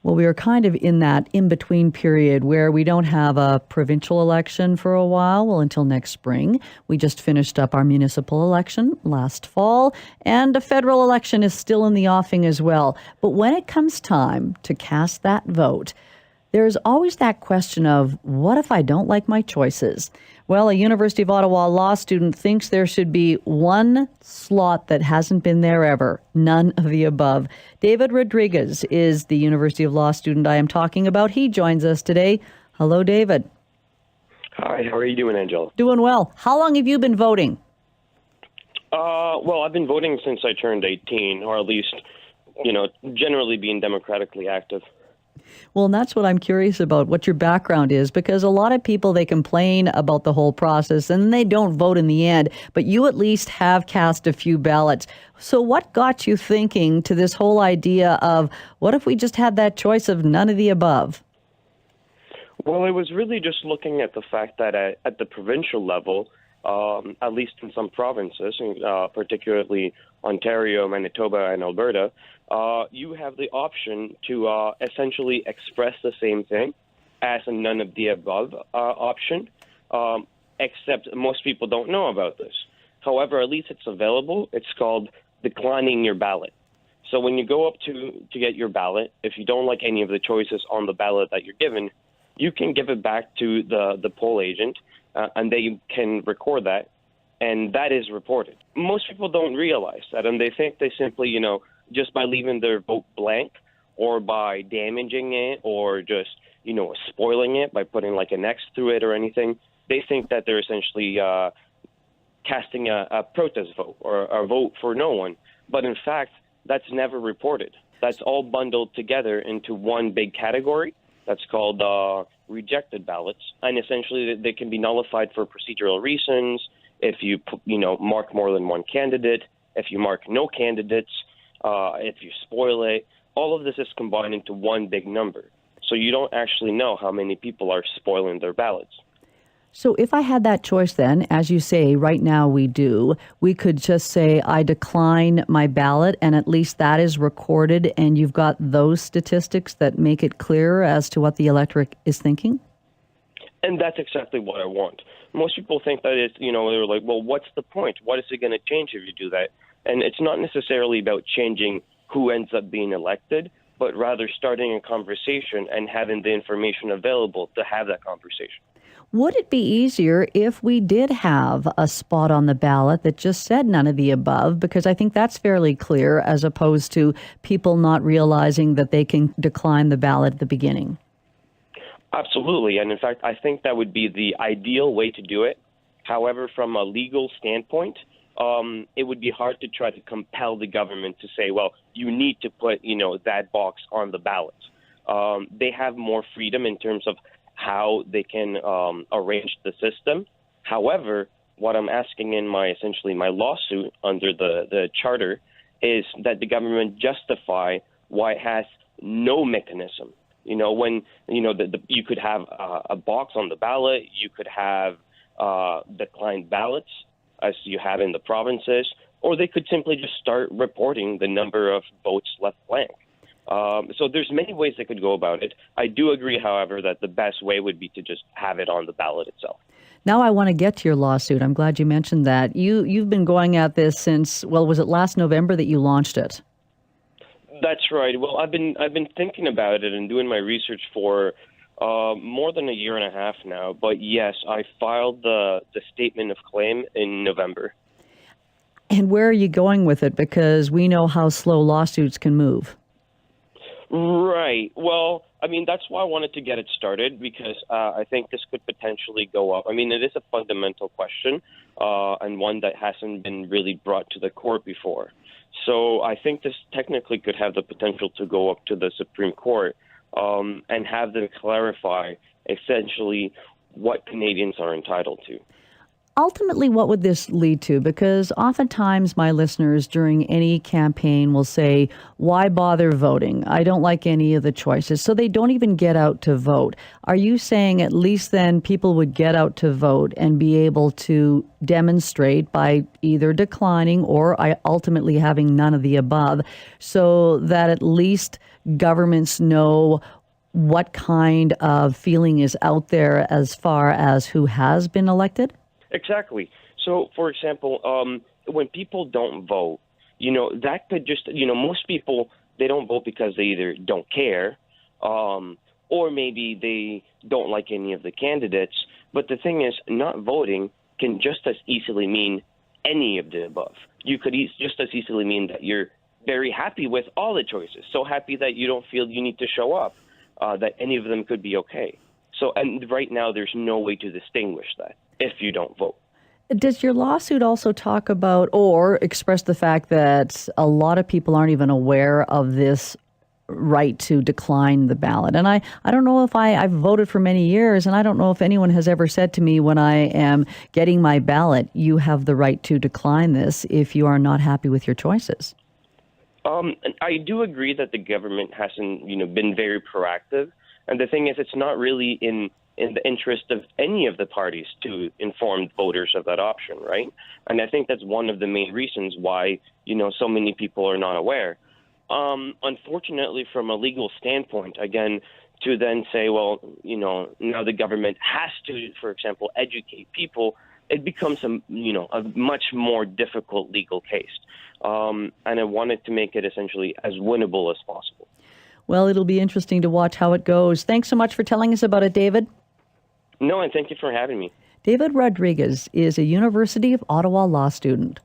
Well, we are kind of in that in-between period where we don't have a provincial election for a while, well, until next spring. We just finished up our municipal election last fall, and a federal election is still in the offing as well. But when it comes time to cast that vote, there's always that question of, what if I don't like my choices? Well, a University of Ottawa law student thinks there should be one slot that hasn't been there ever, none of the above. David Rodriguez is the University of Law student I am talking about. He joins us today. Hello, David. Hi, how are you doing, Angela? Doing well. How long have you been voting? Well, I've been voting since I turned 18, or at least, generally being democratically active. Well, and that's what I'm curious about, what your background is, because a lot of people, they complain about the whole process and they don't vote in the end, but you at least have cast a few ballots. So what got you thinking to this whole idea of, what if we just had that choice of none of the above? Well, it was really just looking at the fact that at the provincial level, at least in some provinces, particularly Ontario, Manitoba, and Alberta, you have the option to essentially express the same thing as a none of the above option, except most people don't know about this. However, at least it's available. It's called declining your ballot. So when you go up to get your ballot, if you don't like any of the choices on the ballot that you're given, you can give it back to the poll agent, and they can record that, and that is reported. Most people don't realize that, and they think they simply, just by leaving their vote blank or by damaging it or just, spoiling it by putting like an X through it or anything, they think that they're essentially casting a protest vote or a vote for no one. But in fact, that's never reported. That's all bundled together into one big category. That's called rejected ballots. And essentially they can be nullified for procedural reasons if you, mark more than one candidate, if you mark no candidates, if you spoil it. All of this is combined into one big number. So you don't actually know how many people are spoiling their ballots. So if I had that choice then, as you say, right now we do, we could just say, I decline my ballot, and at least that is recorded, and you've got those statistics that make it clear as to what the electorate is thinking? And that's exactly what I want. Most people think that it's, they're like, well, what's the point? What is it going to change if you do that? And it's not necessarily about changing who ends up being elected, but rather starting a conversation and having the information available to have that conversation. Would it be easier if we did have a spot on the ballot that just said none of the above? Because I think that's fairly clear, as opposed to people not realizing that they can decline the ballot at the beginning. Absolutely. And in fact, I think that would be the ideal way to do it. However, from a legal standpoint, it would be hard to try to compel the government to say, well, you need to put, that box on the ballot. They have more freedom in terms of how they can arrange the system. However, what I'm asking in my lawsuit under the charter is that the government justify why it has no mechanism. When you could have a box on the ballot, you could have declined ballots, as you have in the provinces, or they could simply just start reporting the number of votes left blank. So there's many ways they could go about it. I do agree, however, that the best way would be to just have it on the ballot itself. Now I want to get to your lawsuit. I'm glad you mentioned that. You've been going at this since, was it last November that you launched it? That's right. Well, I've been thinking about it and doing my research for more than a year and a half now. But yes, I filed the statement of claim in November. And where are you going with it? Because we know how slow lawsuits can move. Right. Well, that's why I wanted to get it started, because I think this could potentially go up. It is a fundamental question and one that hasn't been really brought to the court before. So I think this technically could have the potential to go up to the Supreme Court and have them clarify essentially what Canadians are entitled to. ultimately, what would this lead to? Because oftentimes my listeners during any campaign will say, why bother voting? I don't like any of the choices. So they don't even get out to vote. Are you saying at least then people would get out to vote and be able to demonstrate by either declining or ultimately having none of the above, so that at least governments know what kind of feeling is out there as far as who has been elected? Exactly. So, for example, when people don't vote, that could just, most people, they don't vote because they either don't care, or maybe they don't like any of the candidates. But the thing is, not voting can just as easily mean any of the above. You could just as easily mean that you're very happy with all the choices, so happy that you don't feel you need to show up, that any of them could be okay. So, and right now, there's no way to distinguish that if you don't vote. Does your lawsuit also talk about or express the fact that a lot of people aren't even aware of this right to decline the ballot? And I don't know if I've voted for many years, and I don't know if anyone has ever said to me when I am getting my ballot, you have the right to decline this if you are not happy with your choices. I do agree that the government hasn't, been very proactive. And the thing is, it's not really in the interest of any of the parties to inform voters of that option, right? And I think that's one of the main reasons why, so many people are not aware. Unfortunately, from a legal standpoint, again, to then say, well, now the government has to, for example, educate people, it becomes a much more difficult legal case. And I wanted to make it essentially as winnable as possible. Well, it'll be interesting to watch how it goes. Thanks so much for telling us about it, David. No, and thank you for having me. David Rodriguez is a University of Ottawa law student.